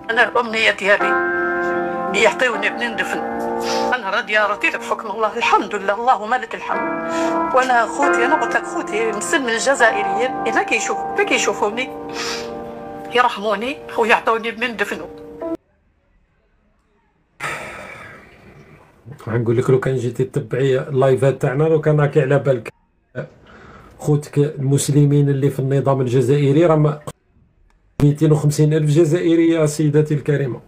انا الامنيه ديالي يعطيوني منين ندفن. انا راضيه رضيت بحكم الله، الحمد لله، اللهم لك الحمد. وانا خوتي، انا قلت لك خوتي مسلم الجزائريين اذا كيشوفوني يرحموني ويعطوني منين ندفنوا. غنقول لك لو كان جيتي تتبعي اللايفات تاعنا، لو كان راكي على بالك خوتك المسلمين اللي في النظام الجزائري راه 250 ألف جزائري يا سيدتي الكريمة،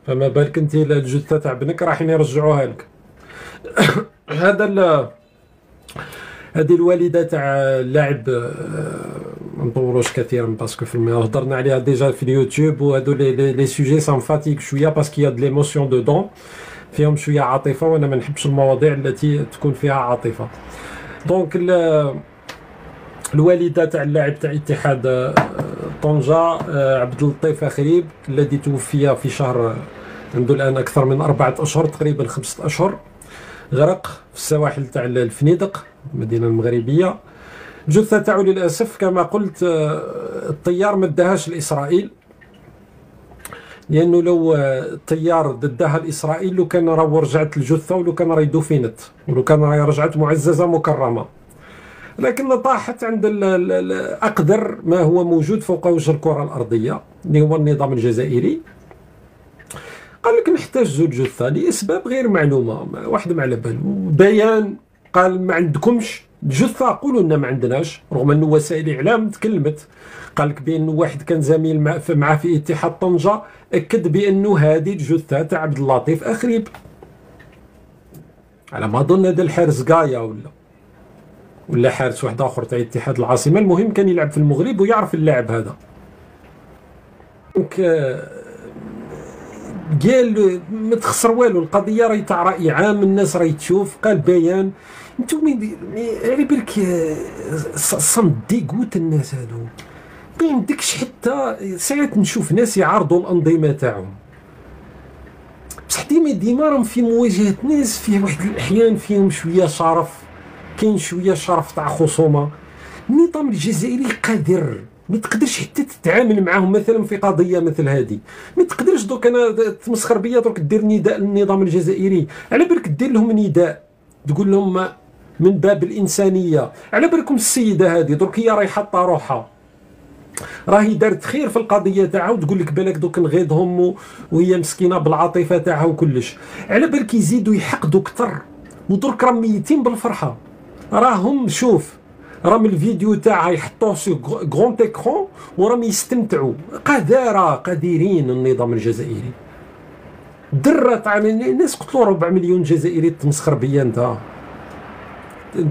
فما بالك انت الجثة تاع بنك رايحين يرجعوها لك. هذه الوالدة تاع اللاعب ما نطولوش كثيرا باسكو في هضرنا عليها ديجا في اليوتيوب، وهادو لي سوجي سان فاتيك شويه باسكو يا د ليموسيون دودون فيهم شويه عاطفه، وانا ما نحبش المواضيع التي تكون فيها عاطفه. دونك الوالده تاع اللاعب تاع اتحاد طنجة عبد اللطيف أخريب الذي توفي في شهر عنده الان اكثر من 4 اشهر، تقريبا 5 اشهر، غرق في السواحل تاع الفنيدق المدينه المغربيه. الجثه تاعو للاسف كما قلت الطيار ما داهاش لاسرائيل، لانه لو الطيار داها لاسرائيل لو كان راه رجعت الجثه، ولو كان راه دفنت، ولو كان راه رجعت معززه مكرمه، لكن طاحت عند اقدر ما هو موجود فوق وجه الكره الارضيه اللي هو النظام الجزائري. قال لك نحتاج الجثه لاسباب غير معلومه، واحد ما على باله. بيان قال ما عندكمش الجثه، قولوا لنا ما عندناش، رغم انه وسائل الاعلام تكلمت، قال لك بانه واحد كان زميل معاه في اتحاد طنجه اكد بانه هذه الجثه تاع عبد اللطيف أخريب، على ما اظن هذا الحارس كايا ولا حارس واحد اخر تاع اتحاد العاصمه، المهم كان يلعب في المغرب ويعرف اللاعب هذا. دونك قال ما تخسر والو، القضيه راهي تاع راي عام، الناس راهي تشوف. قال بيان انتم على بالك صمت ديكوت الناس هادو، ما عندكش حتى ساعات نشوف ناس يعارضوا الانظمه تاعهم، بصح ديما راهم في مواجهه ناس فيه واحد الاحيان فيهم شويه شرف، كاين شويه شرف تاع خصومه. النظام الجزائري قادر، ما تقدرش حتى تتعامل معاهم مثلا في قضيه مثل هذه، ما تقدرش دوك انا تمسخر بيا دوك دير نداء للنظام الجزائري، على بالك دير لهم نداء تقول لهم من باب الانسانيه. على بالكم السيده هذه درك هي راهي حاطه روحها، راهي دارت خير في القضيه تاعها، وتقول لك بالك دوك نغيضهم وهي مسكينه بالعاطفه تاعها وكلش، على بالك يزيدوا يحقدوا اكثر، ودرك راهم ميتين بالفرحه. راهم شوف راهم الفيديو تاعها يحطوه سو غرون اكرون وراهم يستمتعوا. قادرين النظام الجزائري. درت على الناس، قتلوا 4 مليون جزائري، تمسخر بيا انت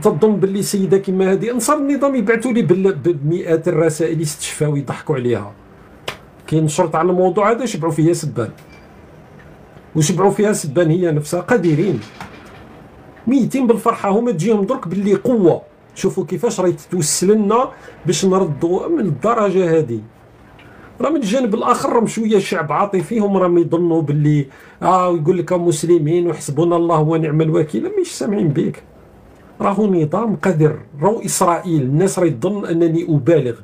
تظن باللي سيده كيما هذه انصار النظام يبعثوا لي بمئات الرسائل يستشفاو ويضحكوا عليها. كاين شرط على الموضوع هذا يشبعوا فيها سبان، وشبعوا فيها سبان هي نفسها. قادرين ميتين بالفرحه، هما تجيهم درك باللي قوه. شوفوا كيفاش راهي تتوسل لنا باش نردوا من الدرجه هذه. راه من الجانب الاخر راهم شويه شعب عاطفي، هم راهم يظنوا باللي ويقول لك مسلمين وحسبنا الله ونعم الوكيل، مش سامعين بك. راهو نظام قادر. راهو اسرائيل، الناس راهي تظن انني ابالغ،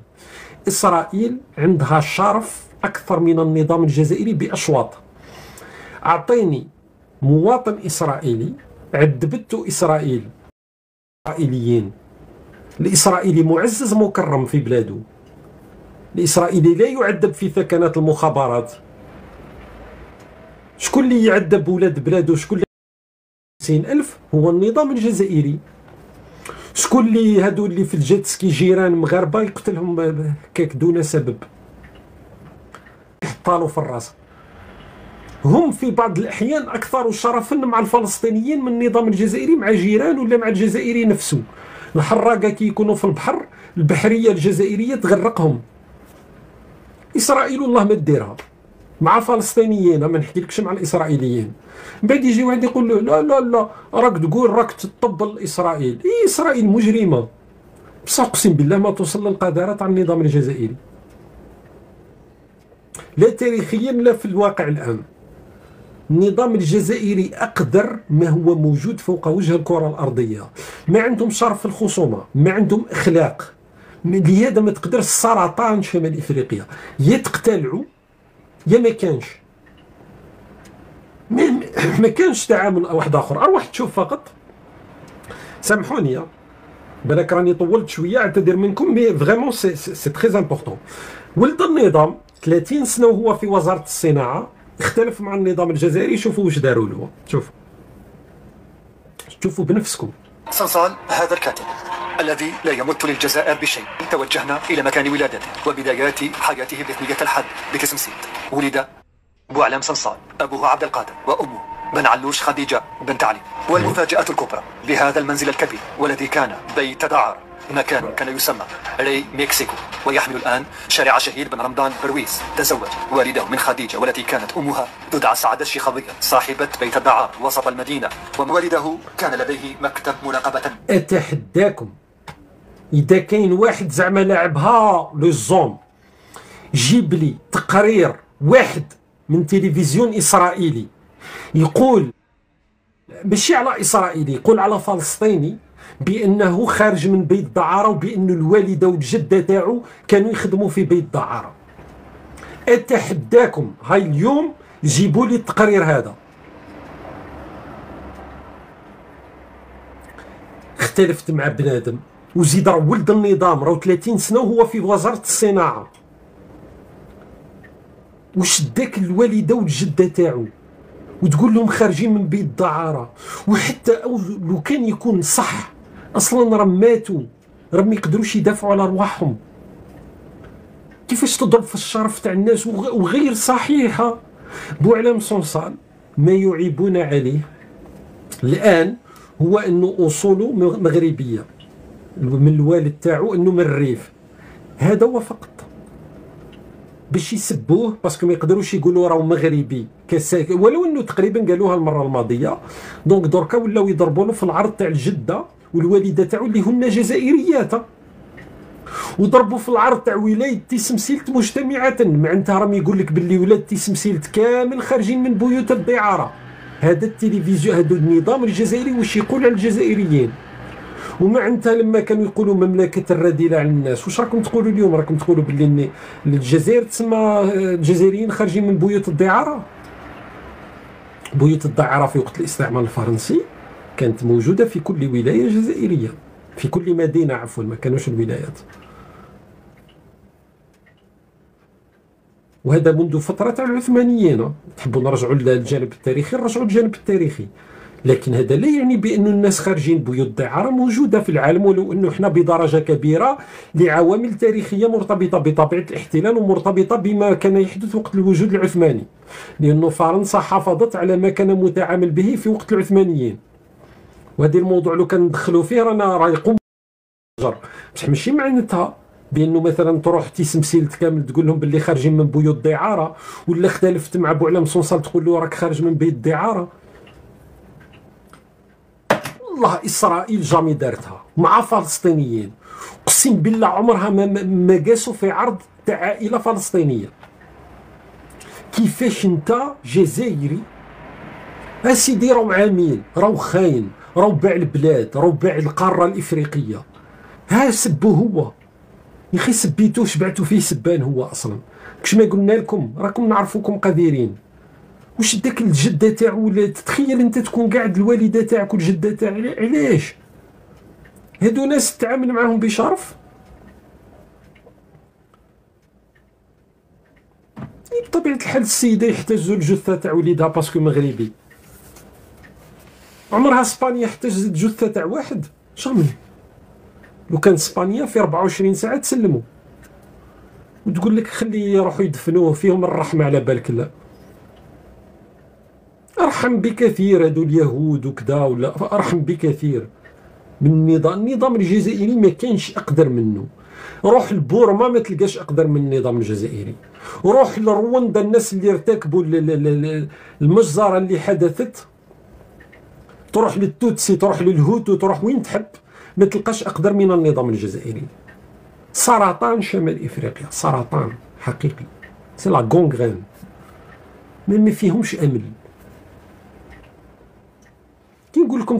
اسرائيل عندها شرف اكثر من النظام الجزائري باشواط. اعطيني مواطن اسرائيلي عذبته اسرائيل، اسرائيليين، الاسرائيلي معزز مكرم في بلاده، الاسرائيلي لا يعذب في ثكنات المخابرات. شكون اللي يعذب ولاد بلاده؟ شكون اللي 50,000 هو النظام الجزائري. شكون اللي هادو اللي في الجيتسكي جيران مغاربه يقتلهم هكاك دون سبب، يحطالو في الراس. هم في بعض الاحيان اكثر شرفا مع الفلسطينيين من النظام الجزائري مع جيران ولا مع الجزائري نفسه. الحراقه كي يكونوا في البحر، البحريه الجزائريه تغرقهم. اسرائيل والله ما ديرها مع الفلسطينيين، ما نحكيلكش مع الاسرائيليين. من بعد يجي واحد يقول له لا لا لا راك تقول راك تطبل اسرائيل. اسرائيل مجرمه، بصح اقسم بالله ما توصل للقذاره تاع النظام الجزائري، لا تاريخيا لا في الواقع الان. النظام الجزائري اقدر ما هو موجود فوق وجه الكره الارضيه. ما عندهم شرف في الخصومه، ما عندهم اخلاق. لهذا ما تقدرش السرطان شمال افريقيا يا تقتلعوا يا ما كانش. ما كانش تعامل واحد اخر. اروح تشوف فقط، سامحوني بالك راني طولت شويه، اعتذر منكم، مي فريمون سي تري امبورطون. ولد النظام 30 سنه وهو في وزاره الصناعه، اختلف مع النظام الجزائري. شوفوا واش داروا له، شوفوا بنفسكم. صنصال هذا الكاتب الذي لا يمت للجزائر بشيء. توجهنا إلى مكان ولادته وبدايات حياته الرسمية الحد بتسمسيت. ولد بوعلام صنصال، أبوه عبد القادر وأمه بن علوش خديجة بنت علي. والمفاجأة الكبرى لهذا المنزل الكبير والذي كان بيت دعار، مكان كان يسمى ري مكسيكو، ويحمل الآن شارع شهيد بن رمضان برويس. تزوج والده من خديجة والتي كانت أمها تدعى سعادة الشيخاوية صاحبة بيت الدعار وسط المدينة، ووالده كان لديه مكتب مراقبة. أتحداكم إذا كاين واحد زعما لاعبها لو زوم، جيب لي تقرير واحد من تلفزيون إسرائيلي يقول، ماشي على إسرائيلي، يقول على فلسطيني بأنه خارج من بيت دعارة، وبأن الوالدة والجدة تاعو كانوا يخدموا في بيت دعارة. أتحداكم هاي اليوم جيبوا لي التقرير هذا. اختلفت مع بنادم وزيد راه ولد النظام، راه 30 سنة وهو في وزارة الصناعة. وش داك الوالدة والجدة تاعو وتقول لهم خارجين من بيت دعارة؟ وحتى لو كان يكون صح اصلا راه ماتوا، راه ما يقدروش يدافعوا على ارواحهم. كيفاش تضرب في الشرف تاع الناس وغير صحيحه؟ بوعلام صنصال ما يعيبون عليه الان هو انه اصوله مغربيه، من الوالد تاعو انه من الريف. هذا هو فقط باش يسبوه، باسكو ما يقدروش يقولوا راهو مغربي ولو انه تقريبا قالوها المره الماضيه. دونك دركا ولاو يضربوا له في العرض تاع الجده والوالده تاعو اللي هن جزائريات، وضربوا في العرض تاع ولايه تيسمسيلت مجتمعه. معناتها راهم يقول لك باللي ولاد تيسمسيلت كامل خارجين من بيوت الدعاره. هذا التلفزيون، هذا النظام الجزائري واش يقول على الجزائريين؟ ومعناتها لما كانوا يقولوا مملكه الرذيله على الناس، واش راكم تقولوا اليوم؟ راكم تقولوا باللي الجزائر تسمى الجزائريين خارجين من بيوت الدعاره. بيوت الدعاره في وقت الاستعمار الفرنسي كانت موجوده في كل ولايه جزائريه، في كل مدينه، عفوا ما كانوش الولايات. وهذا منذ فتره تاع العثمانيين. تحبوا نرجعوا للجانب التاريخي، نرجعوا للجانب التاريخي، لكن هذا لا يعني بأن الناس خارجين بيوت الدعارة موجودة في العالم، ولو أنه احنا بدرجة كبيرة لعوامل تاريخية مرتبطة بطبيعة الاحتلال ومرتبطة بما كان يحدث وقت الوجود العثماني، لأنه فرنسا حافظت على ما كان متعامل به في وقت العثمانيين. وهذا الموضوع لو كان ندخلوا فيه راه يقوم بصح ماشي معناتها بانه مثلا تروح تيسمسيلت كامل تقول لهم باللي خارجين من بيوت الدعاره، ولا اختلفت مع بوعلام صنصال تقول له راك خارج من بيت الدعاره. والله اسرائيل جامي دارتها مع فلسطينيين، اقسم بالله عمرها ما قاسوا في عرض تاع عائله فلسطينيه. كيفاش انت جزائري اسيدي راهو عميل، راهو خاين، راهو باع البلاد، راهو باع القاره الافريقيه، ها سبوه هو يا اخي، سبيتوه شبعتو فيه سبان هو اصلا. كش ما قلنا لكم راكم نعرفوكم قديرين. واش داك الجده تاعو، تتخيل انت تكون قاعد الوالده تاعك والجده تاعك، علاش هادو ناس تتعامل معاهم بشرف؟ بطبيعه الحال السيده يحتاجوا الجثه تاع وليدها باسكو مغربي. عمرها اسبانيا احتجزت جثه تاع واحد؟ جامي. لو كان اسبانيا في 24 ساعه تسلموا وتقول لك خلي يروحوا يدفنوه، فيهم الرحمه على بالك؟ لا، ارحم بكثير هذو اليهود وكذا، ولا ارحم بكثير من النظام الجزائري. ما كانش اقدر منه. روح لبورما ما تلقاش اقدر من النظام الجزائري. روح لرواندا، الناس اللي ارتكبوا المجزره اللي حدثت، تروح للتوتسي، تروح للهوتو، تروح وين تحب، ما تلقاش اقدر من النظام الجزائري. سرطان شمال افريقيا، سرطان حقيقي، سي لا غونغرين، ما فيهمش امل. كي نقول لكم